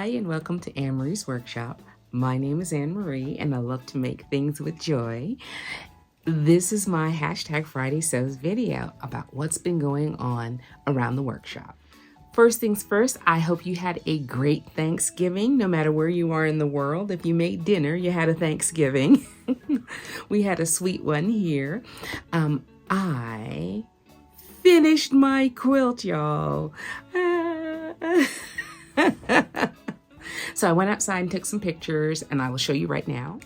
Hi, and welcome to Anne-Marie's Workshop. My name is Anne-Marie, and I love to make things with joy. This is my hashtag Friday Sews video about what's been going on around the workshop. First things first, I hope you had a great Thanksgiving, no matter where you are in the world. If you made dinner, you had a Thanksgiving. We had a sweet one here. I finished my quilt, y'all. So I went outside and took some pictures, and I will show you right now.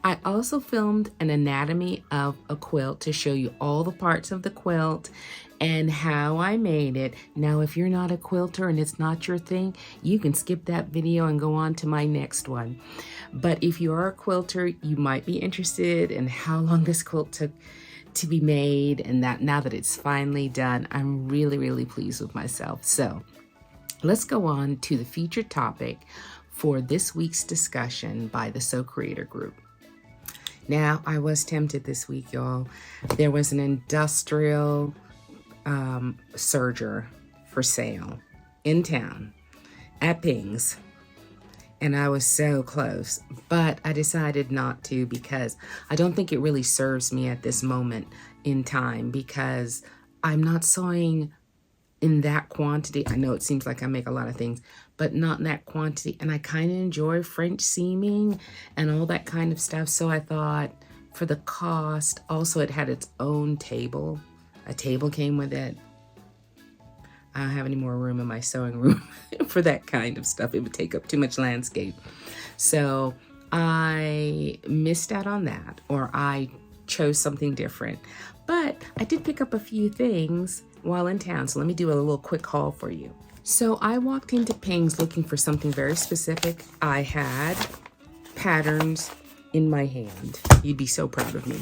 I also filmed an anatomy of a quilt to show you all the parts of the quilt and how I made it. Now, if you're not a quilter and it's not your thing, you can skip that video and go on to my next one. But if you are a quilter, you might be interested in how long this quilt took to be made, and that now that it's finally done, I'm really pleased with myself. So let's go on to the featured topic for this week's discussion by the Sew Creator Group. Now, I was tempted this week, y'all. There was an industrial serger for sale in town at Ping's, and I was so close, but I decided not to because I don't think it really serves me at this moment in time, because I'm not sewing in that quantity. I know it seems like I make a lot of things, but not in that quantity. And I kind of enjoy French seaming and all that kind of stuff. So I thought for the cost, also it had its own table. A table came with it. I don't have any more room in my sewing room for that kind of stuff. It would take up too much landscape. So I missed out on that, or I chose something different. But I did pick up a few things while in town, so let me do a little quick haul for you. So I walked into Ping's looking for something very specific. I had patterns in my hand. You'd be so proud of me.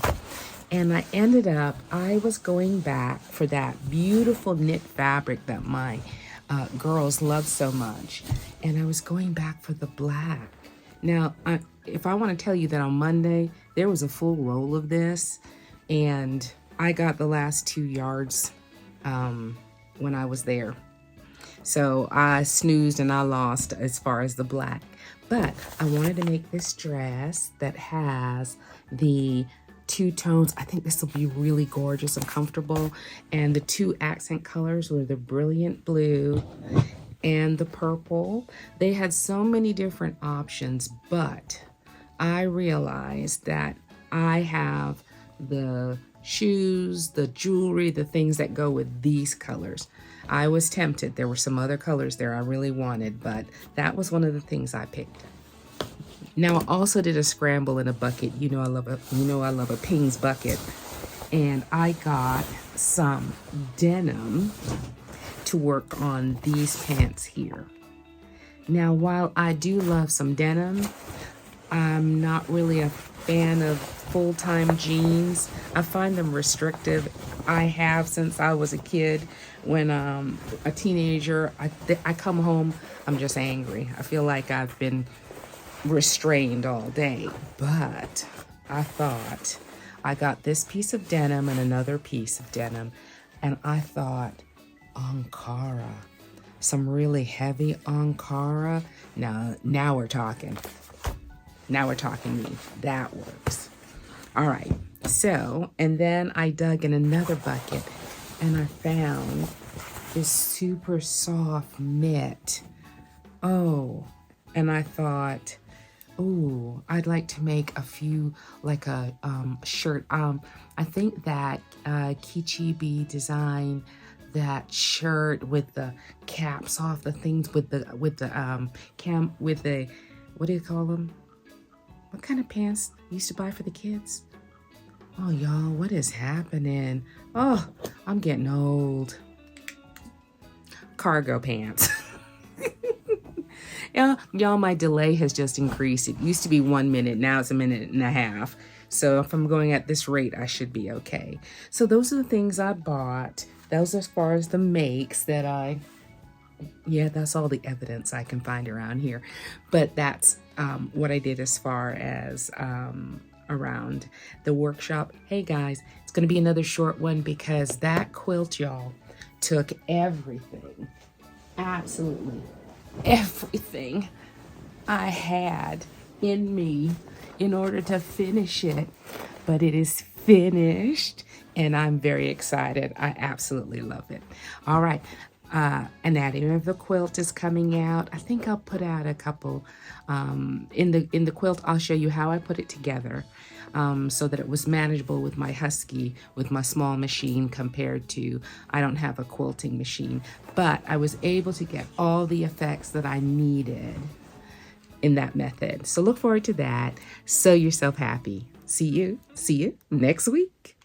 And I was going back for that beautiful knit fabric that my girls love so much. And I was going back for the black. Now, if I want to tell you that on Monday, there was a full roll of this, and I got the last 2 yards when I was there. So I snoozed and I lost as far as the black. But I wanted to make this dress that has the 2 tones. I think this will be really gorgeous and comfortable. And the 2 accent colors were the brilliant blue and the purple. They had so many different options, but I realized that I have the shoes, the jewelry, the things that go with these colors. I was tempted. There were some other colors there I really wanted, but that was one of the things I picked. Now, I also did a scramble in a bucket. You know I love a Ping's bucket. And I got some denim to work on these pants here. Now, while I do love some denim, I'm not really a fan of full-time jeans. I find them restrictive. I have since I was a kid. When a teenager, I come home, I'm just angry. I feel like I've been restrained all day. But I thought, I got this piece of denim and another piece of denim, and I thought, Ankara, some really heavy Ankara. Now we're talking. Now we're talking me. That works. All right. So, and then I dug in another bucket and I found this super soft knit. Oh, and I thought, Oh, I'd like to make a few, like a shirt. I think that Kichibi design that shirt with the caps off, the things with the with the, what do you call them? What kind of pants you used to buy for the kids? Oh, y'all, what is happening? Oh, I'm getting old. Cargo pants. Yeah, y'all, my delay has just increased. It used to be 1 minute. Now it's a minute and a half. So if I'm going at this rate, I should be okay. So those are the things I bought. Those as far as the makes that yeah, that's all the evidence I can find around here. But that's what I did as far as around the workshop. Hey guys, it's going to be another short one because that quilt, y'all, took everything. Absolutely everything I had in me in order to finish it. But it is finished and I'm very excited. I absolutely love it. All right. Anatomy of the quilt is coming out. I think I'll put out a couple in the quilt. I'll show you how I put it together so that it was manageable with my Husky, with my small machine compared to, I don't have a quilting machine, but I was able to get all the effects that I needed in that method. So look forward to that. Sew yourself happy. See you next week.